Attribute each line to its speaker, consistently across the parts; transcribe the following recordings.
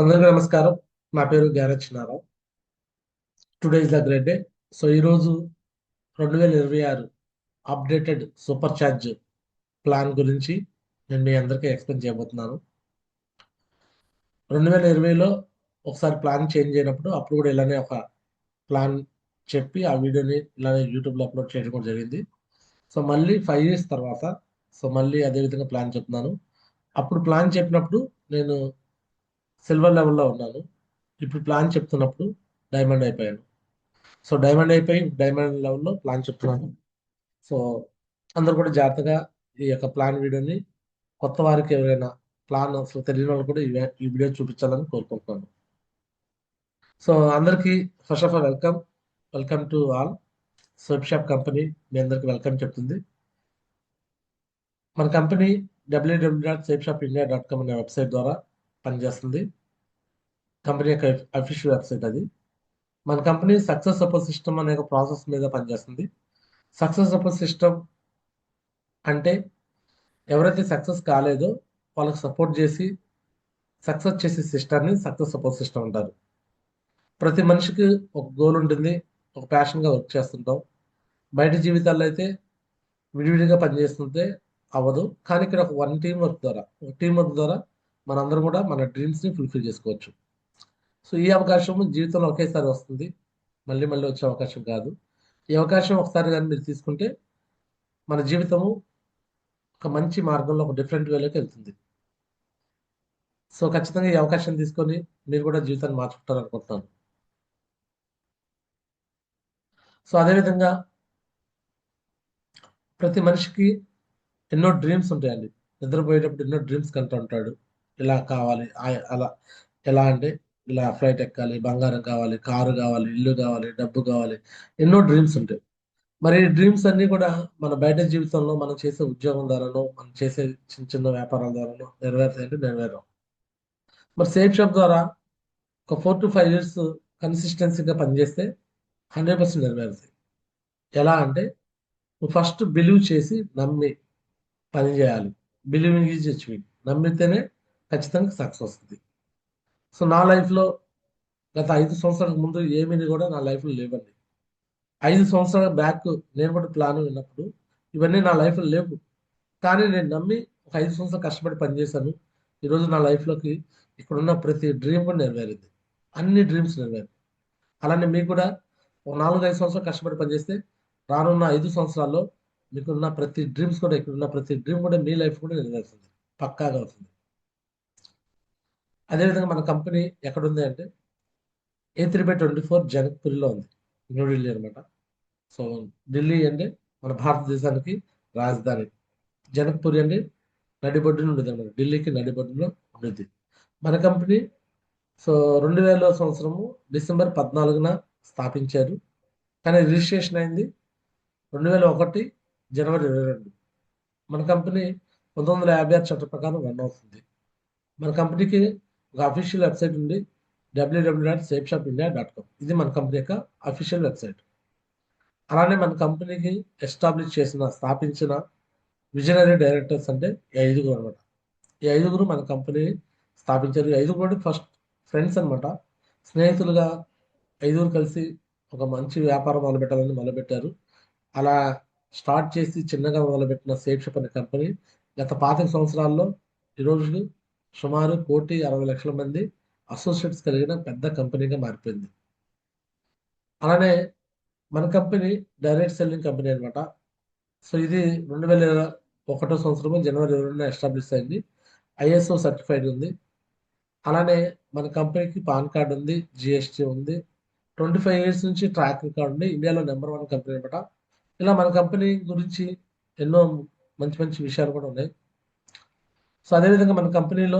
Speaker 1: అందరికీ నమస్కారం. నా పేరు garage Chinnarao. Today is the great day. ఈరోజు 2026 అప్డేటెడ్ సూపర్ ఛార్జ్ ప్లాన్ గురించి నేను మీ అందరికీ ఎక్స్ప్లెయిన్ చేయబోతున్నాను. 2020లో ఒకసారి ప్లాన్ చేంజ్ అయినప్పుడు అప్పుడు కూడా ఇలానే ఒక ప్లాన్ చెప్పి ఆ వీడియోని ఇలానే యూట్యూబ్లో అప్లోడ్ చేయడం కూడా జరిగింది. మళ్ళీ 5 years తర్వాత మళ్ళీ అదే విధంగా ప్లాన్ చెప్తున్నాను. అప్పుడు ప్లాన్ చెప్పినప్పుడు నేను సిల్వర్ లెవెల్లో ఉన్నాను. ఇప్పుడు ప్లాన్ చెప్తున్నప్పుడు డైమండ్ అయిపోయాను. డైమండ్ అయిపోయి డైమండ్ లెవెల్లో ప్లాన్ చెప్తున్నాను. సో అందరూ కూడా జాగ్రత్తగా ఈ యొక్క ప్లాన్ వీడియోని కొత్త వారికి ఎవరైనా ప్లాన్ అసలు తెలియని వాళ్ళు కూడా ఈ వీడియో చూపించాలని కోరుకుంటున్నాను. అందరికీ first of all welcome to all. Sweb shop company మీ అందరికి వెల్కమ్ చెప్తుంది. మన కంపెనీ www.swebshopindia.com అనే వెబ్సైట్ ద్వారా పనిచేస్తుంది. కంపెనీ యొక్క అఫీషియల్ వెబ్సైట్ అది. మన కంపెనీ సక్సెస్ సపోర్ట్ సిస్టమ్ అనే ఒక ప్రాసెస్ మీద పనిచేస్తుంది. సక్సెస్ సపోర్ట్ సిస్టమ్ అంటే ఎవరైతే సక్సెస్ కాలేదో వాళ్ళకి సపోర్ట్ చేసి సక్సెస్ చేసే సిస్టమ్ని సక్సెస్ సపోర్ట్ సిస్టమ్ అంటారు. ప్రతి మనిషికి ఒక గోల్ ఉంటుంది, ఒక ప్యాషన్గా వర్క్ చేస్తుంటాం. బయట జీవితాల్లో అయితే విడివిడిగా పనిచేస్తుంటే అవ్వదు, కానీ ఇక్కడ ఒక టీం వర్క్ ద్వారా మనందరం కూడా మన డ్రీమ్స్ని ఫుల్ఫిల్ చేసుకోవచ్చు. ఈ అవకాశం జీవితంలో ఒకేసారి వస్తుంది, మళ్ళీ మళ్ళీ వచ్చే అవకాశం కాదు. ఈ అవకాశం ఒకసారి కానీ మీరు తీసుకుంటే మన జీవితము ఒక మంచి మార్గంలో ఒక డిఫరెంట్ వేలోకి వెళ్తుంది. ఖచ్చితంగా ఈ అవకాశం తీసుకొని మీరు కూడా జీవితాన్ని మార్చుకుంటారు అనుకుంటున్నాను. అదేవిధంగా ప్రతి మనిషికి ఎన్నో డ్రీమ్స్ ఉంటాయండి. నిద్రపోయేటప్పుడు ఎన్నో డ్రీమ్స్ కంటూ ఉంటాడు. ఇలా కావాలి, అలా ఎలా అంటే ఇలా ఫ్లైట్ ఎక్కాలి, బంగారం కావాలి, కారు కావాలి, ఇల్లు కావాలి, డబ్బు కావాలి, ఎన్నో డ్రీమ్స్ ఉంటాయి. మరి ఈ డ్రీమ్స్ అన్ని కూడా మన బయట జీవితంలో మనం చేసే ఉద్యోగం ద్వారానో మనం చేసే చిన్న చిన్న వ్యాపారాల ద్వారానో నెరవేరుతాయంటే నెరవేరాం. మరి సేఫ్ షాప్ ద్వారా ఒక 4 to 5 years కన్సిస్టెన్సీగా పనిచేస్తే 100% నెరవేరుతాయి. ఎలా అంటే నువ్వు ఫస్ట్ బిలీవ్ చేసి నమ్మి పని చేయాలి. Believing is achieving. నమ్మితేనే ఖచ్చితంగా సక్సెస్ వస్తుంది. నా లైఫ్లో గత 5 సంవత్సరాలకు ముందు ఏమీ కూడా నా లైఫ్లో లేవండి. 5 సంవత్సరాల బ్యాక్ నేను కూడా ప్లాన్ విన్నప్పుడు ఇవన్నీ నా లైఫ్లో లేవు. కానీ నేను నమ్మి ఒక 5 సంవత్సరాలు కష్టపడి పనిచేశాను. ఈరోజు నా లైఫ్లోకి ఇక్కడున్న ప్రతి డ్రీమ్ కూడా నెరవేరింది. అన్ని డ్రీమ్స్ నెరవేరు. అలానే మీకు కూడా ఒక 4-5 సంవత్సరాలు కష్టపడి పనిచేస్తే రానున్న 5 సంవత్సరాల్లో మీకున్న ప్రతి డ్రీమ్స్ కూడా ఇక్కడున్న ప్రతి డ్రీమ్ కూడా మీ లైఫ్ కూడా నెరవేరుతుంది, పక్కాగా అవుతుంది. అదేవిధంగా మన కంపెనీ ఎక్కడుంది అంటే A3/24 జనక్పూర్లో ఉంది, న్యూఢిల్లీ అనమాట. ఢిల్లీ అంటే మన భారతదేశానికి రాజధాని. జనక్పూర్ అంటే నడిబొడ్డున ఉండేది అనమాట, ఢిల్లీకి నడిబొడ్డులో ఉండేది మన కంపెనీ. 2000 సంవత్సరము డిసెంబర్ 14న స్థాపించారు, కానీ రిజిస్ట్రేషన్ అయింది 2001 జనవరి 22. మన కంపెనీ 1956 చట్టం ప్రకారం రన్ అవుతుంది. మన కంపెనీకి ఒక అఫీషియల్ వెబ్సైట్ ఉంది, www.swebshopindia.com. ఇది మన కంపెనీ యొక్క అఫీషియల్ వెబ్సైట్. అలానే మన కంపెనీకి స్థాపించిన విజనరీ డైరెక్టర్స్ అంటే ఈ 5గురు అనమాట. ఈ 5గురు మన కంపెనీ స్థాపించారు. ఈ 5గురు ఫస్ట్ ఫ్రెండ్స్ అనమాట, స్నేహితులుగా 5గురు కలిసి ఒక మంచి వ్యాపారం మొదలుపెట్టారు. అలా స్టార్ట్ చేసి చిన్నగా మొదలుపెట్టిన సేఫ్ షాప్ అనే కంపెనీ గత 25 సంవత్సరాల్లో ఈరోజు సుమారు 1,60,00,000 మంది అసోసియేట్స్ కలిగిన పెద్ద కంపెనీగా మారిపోయింది. అలానే మన కంపెనీ డైరెక్ట్ సెల్లింగ్ కంపెనీ అనమాట. ఇది 2001 సంవత్సరం జనవరి 22న ఎస్టాబ్లిష్ అయింది. ISO సర్టిఫైడ్ ఉంది. అలానే మన కంపెనీకి పాన్ కార్డు ఉంది, GST ఉంది, 25 years నుంచి ట్రాక్ రికార్డ్ ఉంది, ఇండియాలో నెంబర్ 1 కంపెనీ అనమాట. ఇలా మన కంపెనీ గురించి ఎన్నో మంచి మంచి విషయాలు కూడా ఉన్నాయి. అదేవిధంగా మన కంపెనీలో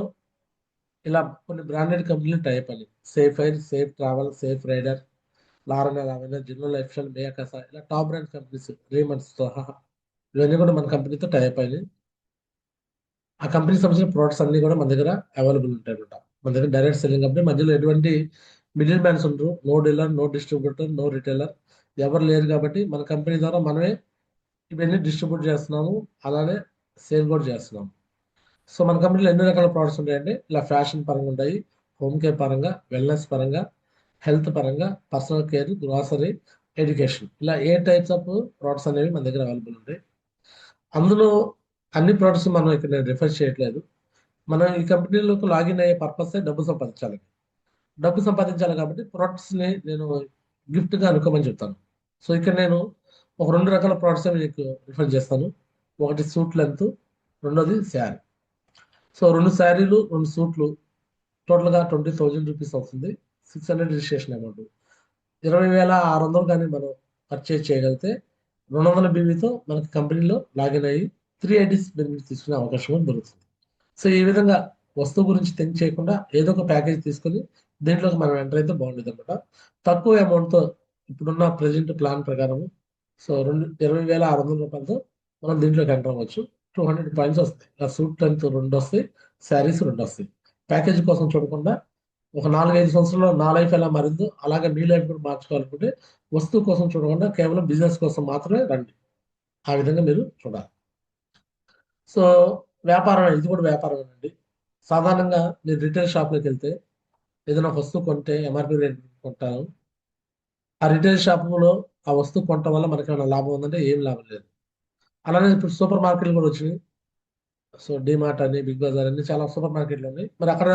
Speaker 1: ఇలా కొన్ని బ్రాండెడ్ కంపెనీలు టైప్ అని safe air, safe travel, safe rider, Lavena, Jinno lifestyle, మేయాకాసా, ఇలా టాప్ బ్రాండ్ కంపెనీస్ రేమండ్స్ సహా ఇవన్నీ కూడా మన కంపెనీతో టైప్ అయినాయి. ఆ కంపెనీకి సంబంధించిన ప్రొడక్ట్స్ అన్ని కూడా మన దగ్గర అవైలబుల్ ఉంటాయి అనమాట. మన దగ్గర డైరెక్ట్ సెల్లింగ్ కంపెనీ, మధ్యలో ఎటువంటి మిడిల్ మ్యాన్స్ ఉండరు. No dealer, no distributor, no retailer, ఎవరు లేరు. కాబట్టి మన కంపెనీ ద్వారా మనమే ఇవన్నీ డిస్ట్రిబ్యూట్ చేస్తున్నాము, అలానే సేల్ కూడా చేస్తున్నాము. మన కంపెనీలో ఎన్ని రకాల ప్రోడక్ట్స్ ఉంటాయంటే ఇలా ఫ్యాషన్ పరంగా ఉంటాయి, హోమ్ కేర్ పరంగా, వెల్నెస్ పరంగా, హెల్త్ పరంగా, పర్సనల్ కేర్, గ్రాసరీ, ఎడ్యుకేషన్, ఇలా ఏ టైప్స్ ఆఫ్ ప్రోడక్ట్స్ అనేవి మన దగ్గర అవైలబుల్ ఉంటాయి. అందులో అన్ని ప్రోడక్ట్స్ మనం ఇక్కడ నేను రిఫర్ చేయట్లేదు. మనం ఈ కంపెనీలోకి లాగిన్ అయ్యే పర్పస్ డబ్బు సంపాదించాలి. డబ్బు సంపాదించాలి కాబట్టి ప్రొడక్ట్స్ని నేను గిఫ్ట్గా అనుకోమని చెప్తాను. సో ఇక్కడ నేను ఒక 2 రకాల ప్రోడక్ట్స్ మీకు రిఫర్ చేస్తాను. ఒకటి సూట్ లెంత్, రెండోది శారీ. సో 2 శారీలు 2 సూట్లు టోటల్గా ₹20,000 అవుతుంది. 600 రిజిస్ట్రేషన్ అమౌంట్. 20,600 కానీ మనం పర్చేజ్ చేయగలిగితే 200 బీబీతో మనకి కంపెనీలో లాగిన్ అయ్యి 3 ఐడీస్ బెనిఫిట్ తీసుకునే అవకాశం కూడా దొరుకుతుంది. సో ఈ విధంగా వస్తువు గురించి థింక్ చేయకుండా ఏదో ఒక ప్యాకేజ్ తీసుకొని దీంట్లోకి మనం ఎంటర్ అయితే బాగుండేది అనమాట. తక్కువ అమౌంట్తో ఇప్పుడున్న ప్రజెంట్ ప్లాన్ ప్రకారం సో 20,600 రూపాయలతో మనం దీంట్లోకి ఎంటర్ అవ్వచ్చు. 200 పాయింట్స్ వస్తాయి. ఆ సూట్ లెంత్ 2 వస్తాయి, శారీస్ 2 వస్తాయి. ప్యాకేజ్ కోసం చూడకుండా ఒక 4-5 సంవత్సరాల్లో నా లైఫ్ ఎలా మారిందో అలాగే మీ లైఫ్ కూడా మార్చుకోవాలనుకుంటే వస్తువు కోసం చూడకుండా కేవలం బిజినెస్ కోసం మాత్రమే రండి. ఆ విధంగా మీరు చూడాలి. సో వ్యాపారం ఇది కూడా వ్యాపారమేనండి. సాధారణంగా మీరు రిటైల్ షాప్‌లోకి వెళ్తే ఏదైనా ఒక వస్తువు కొంటే ఎంఆర్‌పీ రేట్ కొంటారు. ఆ రిటైల్ షాపులో ఆ వస్తువు కొనటం వల్ల మనకేమైనా లాభం ఉందంటే ఏం లాభం లేదు. అలానే ఇప్పుడు సూపర్ మార్కెట్‌లు కూడా వచ్చినాయి. సో డీమార్ట్ అని, బిగ్ బజార్ అని చాలా సూపర్ మార్కెట్‌లు ఉన్నాయి. మరి అక్కడ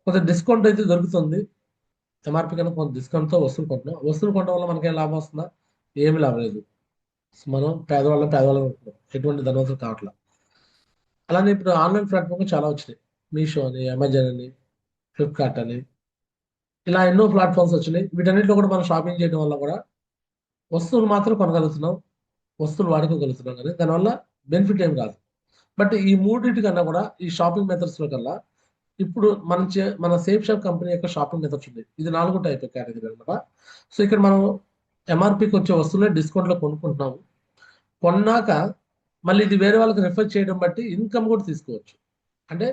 Speaker 1: కొంత డిస్కౌంట్ అయితే దొరుకుతుంది. ఎంఆర్‌పీ కన్నా కొంత డిస్కౌంట్‌తో వస్తువులు కొంటున్నాం. వస్తువులు కొనడం వల్ల మనకేం లాభం వస్తుందా? ఏమి లాభం లేదు. సో మనం పేదవాళ్ళం ఉంటున్నాం. ఎటువంటి ధనవంతులు కావట్ల. అలానే ఇప్పుడు ఆన్‌లైన్ ప్లాట్‌ఫామ్‌లు చాలా వచ్చినాయి. మీషో అని, అమెజాన్ అని, ఫ్లిప్‌కార్ట్ అని ఇలా ఎన్నో ప్లాట్‌ఫామ్స్ వచ్చినాయి. వీటన్నిటిలో కూడా మనం షాపింగ్ చేయడం వల్ల కూడా వస్తువులు మాత్రం కొనగలుగుతున్నాం. వస్తువులు వాడుకోగలుగుతున్నాం గానీ దానివల్ల బెనిఫిట్ ఏమి రాదు. బట్ ఈ మూడిటికన్నా కూడా ఈ షాపింగ్ మెథడ్స్‌లో కల్లా ఇప్పుడు మన సేఫ్ షాప్ కంపెనీ యొక్క షాపింగ్ మెథడ్స్ ఉన్నాయి. ఇది 4 టైప్ కేటగిరీ అన్నమాట. సో ఇక్కడ మనం ఎంఆర్‌పీకి వచ్చే వస్తువులే డిస్కౌంట్‌లో కొనుక్కుంటున్నాము. కొన్నాక మళ్ళీ ఇది వేరే వాళ్ళకి రిఫర్ చేయడం బట్టి ఇన్‌కమ్ కూడా తీసుకోవచ్చు. అంటే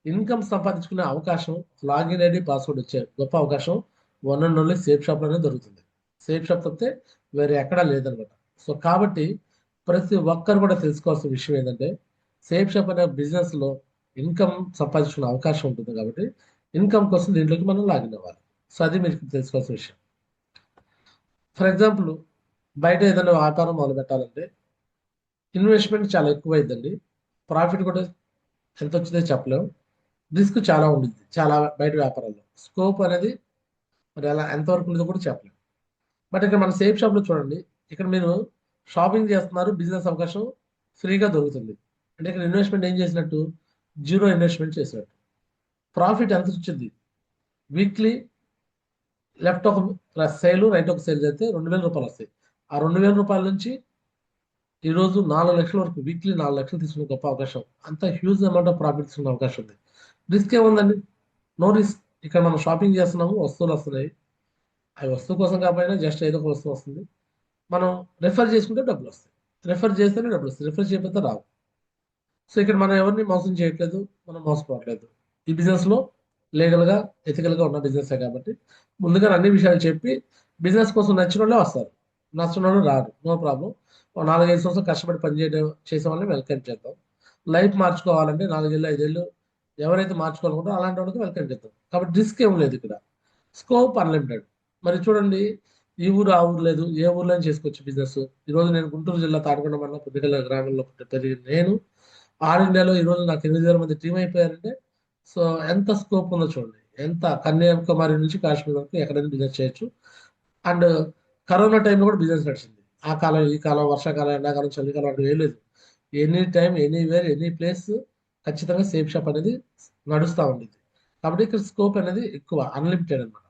Speaker 1: ఇన్‌కమ్ సంపాదించుకునే అవకాశం, లాగిన్ ఐడీ, పాస్వర్డ్ వచ్చే గొప్ప అవకాశం వన్ అండ్ ఓన్లీ సేఫ్ షాప్‌లోనే దొరుకుతుంది. సేఫ్ షాప్ తప్పితే వేరే ఎక్కడా లేదనమాట. సో కాబట్టి ప్రతి ఒక్కరు కూడా తెలుసుకోవాల్సిన విషయం ఏంటంటే సేఫ్ షాప్ అనే బిజినెస్‌లో ఇన్‌కమ్ సంపాదించుకునే అవకాశం ఉంటుంది కాబట్టి ఇన్‌కమ్ కోసం దీంట్లోకి మనం లాగిన్ అవ్వాలి. సో అది మీరు తెలుసుకోవాల్సిన విషయం. ఫర్ ఎగ్జాంపుల్ బయట ఏదైనా వ్యాపారం మొదలుపెట్టాలంటే ఇన్వెస్ట్‌మెంట్ చాలా ఎక్కువైద్దండి. ప్రాఫిట్ కూడా ఎంతొచ్చిందో చెప్పలేం. రిస్క్ చాలా ఉండిద్ది. చాలా బయట వ్యాపారాల్లో. స్కోప్ అనేది మరి ఎలా ఎంతవరకు ఉండిద్దో కూడా చెప్పలేం. బట్ ఇక్కడ మన సేఫ్ షాప్‌లో చూడండి. ఇక్కడ మీరు షాపింగ్ చేస్తున్నారు. బిజినెస్ అవకాశం ఫ్రీగా దొరుకుతుంది. అంటే ఇక్కడ ఇన్వెస్ట్‌మెంట్ ఏం చేసినట్టు? జీరో ఇన్వెస్ట్‌మెంట్ చేసినట్టు. ప్రాఫిట్ ఎంతొచ్చిద్ది? వీక్లీ లెఫ్ట్ ఒక సేల్, రైట్ ఒక సేల్ చేస్తే ₹2,000 వస్తాయి. ఆ ₹2,000 నుంచి ఈరోజు 4,00,000 వరకు వీక్లీ 4,00,000 తీసుకునే గొప్ప అవకాశం. అంత హ్యూజ్ అమౌంట్ ఆఫ్ ప్రాఫిట్ తీసుకునే అవకాశం ఉంది. రిస్క్ ఏముందండి? No risk. ఇక్కడ మనం షాపింగ్ చేస్తున్నాము. వస్తువులు వస్తున్నాయి. అవి వస్తువు కోసం కాకపోయినా జస్ట్ ఏదో ఒక వస్తువు వస్తుంది. మనం రిఫర్ చేసుకుంటే డబ్బులొస్తాయి. రిఫర్ చేస్తేనే డబ్బులొస్తాయి. రిఫర్ చేయకపోతే రావు. సో ఇక్కడ మనం ఎవరిని మోసం చేయట్లేదు. మనం మోసపోవట్లేదు. ఈ బిజినెస్‌లో లీగల్‌గా, ఎథికల్‌గా ఉన్న బిజినెసే కాబట్టి ముందుగానే అన్ని విషయాలు చెప్పి బిజినెస్ కోసం నచ్చినోళ్ళే వస్తారు. నచ్చనోళ్ళు రారు. No problem. ఓ 4, 5 సంవత్సరాలు కష్టపడి చేసే వాళ్ళని వెల్కమ్ చేద్దాం. లైఫ్ మార్చుకోవాలంటే 4 ఏళ్ళు, 5 ఏళ్ళు ఎవరైతే మార్చుకోవాలనుకుంటారో అలాంటి వాళ్ళకి వెల్కమ్ చేద్దాం. కాబట్టి రిస్క్ ఏమి లేదు ఇక్కడ. Scope unlimited. మరి చూడండి ఈ ఊరు, ఆ ఊరు లేదు. ఏ ఊర్లోనే చేసుకోవచ్చు బిజినెస్. ఈరోజు నేను గుంటూరు జిల్లా తాడికొండ మండలం పొద్దికల గ్రామంలో పుట్టి పెరిగిన నేను ఆల్ ఇండియాలో ఈరోజు నాకు 8,000 మంది టీమ్ అయిపోయారంటే సో ఎంత స్కోప్ ఉందో చూడండి. ఎంత కన్యాకుమారి నుంచి కాశ్మీర్ వరకు ఎక్కడైనా బిజినెస్ చేయొచ్చు. అండ్ కరోనా టైంలో కూడా బిజినెస్ నడిచింది. ఆ కాలం, ఈ కాలం, వర్షాకాలం, ఎండాకాలం, చలికాలం అంటూ ఏం లేదు. Any time, anywhere, any place ఖచ్చితంగా సేఫ్ షాప్ అనేది నడుస్తా ఉండిద్ది. కాబట్టి ఇక్కడ స్కోప్ అనేది ఎక్కువ అన్‌లిమిటెడ్ అన్నమాట.